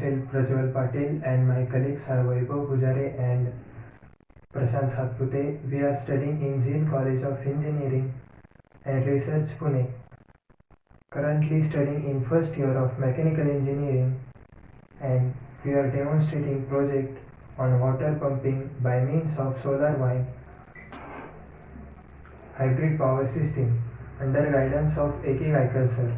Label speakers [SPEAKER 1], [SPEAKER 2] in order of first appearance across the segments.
[SPEAKER 1] myself Prajwal Patil and my colleagues are Vaibhav Gujare and Prashant Satpute. We are studying in Jain College of Engineering and Research, Pune. Currently studying in first year of Mechanical Engineering, and we are demonstrating project on water pumping by means of solar wind hybrid power system under guidance of A.K. Vaikar sir.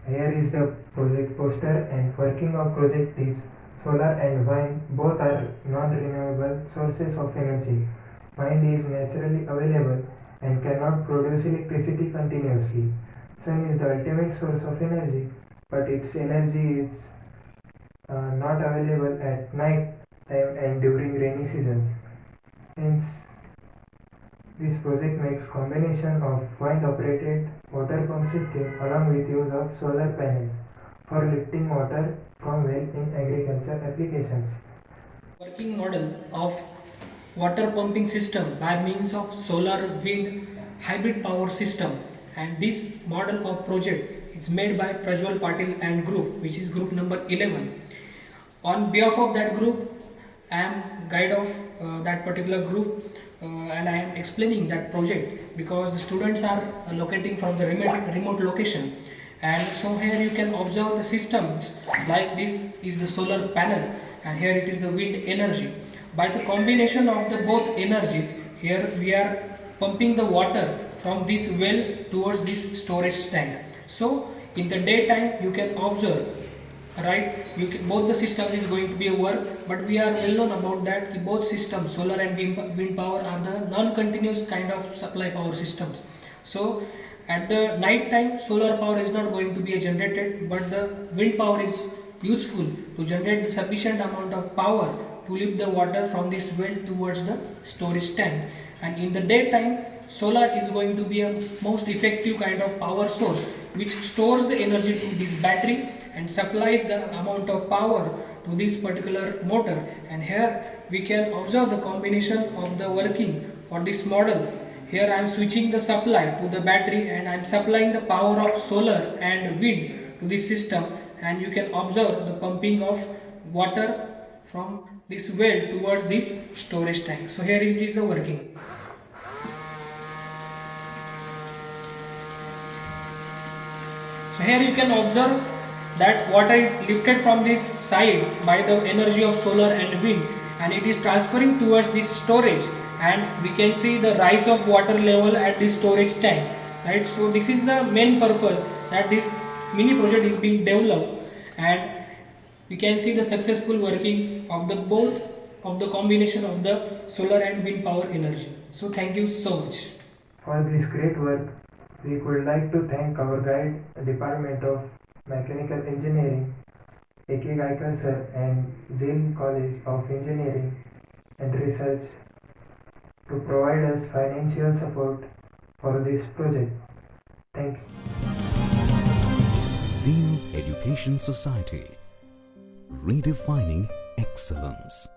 [SPEAKER 1] Here is the project poster, and working of project is solar and wind both are non-renewable sources of energy. Wind is naturally available and cannot produce electricity continuously. Sun is the ultimate source of energy, but its energy is not available at night time and during rainy seasons. Hence, this project makes combination of wind-operated water pump system along with use of solar panels for lifting water from well in agriculture applications.
[SPEAKER 2] Working model of water pumping system by means of solar wind hybrid power system, and this model of project is made by Prajwal Patil and group, which is group number 11. On behalf of that group, I am guide of that particular group, and I am explaining that project because the students are locating from the remote location. And so here you can observe the systems like this is the solar panel, and here it is the wind energy. By the combination of the both energies, here we are pumping the water from this well towards this storage tank. So in the daytime you can observe, right, both the systems is going to be a work, but we are well known about that both systems, solar and wind power, are the non-continuous kind of supply power systems. So at the night time solar power is not going to be generated, but the wind power is useful to generate the sufficient amount of power to lift the water from this well towards the storage tank. And in the daytime solar is going to be a most effective kind of power source which stores the energy to this battery and supplies the amount of power to this particular motor. And here we can observe the combination of the working for this model. Here I am switching the supply to the battery and I am supplying the power of solar and wind to this system, and you can observe the pumping of water from this well towards this storage tank. So here it is the working. So here you can observe that water is lifted from this side by the energy of solar and wind, and it is transferring towards this storage, and we can see the rise of water level at this storage tank, right? So this is the main purpose that this mini project is being developed, and we can see the successful working of the both of the combination of the solar and wind power energy. So thank you so much.
[SPEAKER 1] For this great work, we would like to thank our guide, Department of Mechanical Engineering, A.K. Vaikar sir, and Jain College of Engineering and Research to provide us financial support for this project. Thank you.
[SPEAKER 3] Zeal Education Society, redefining excellence.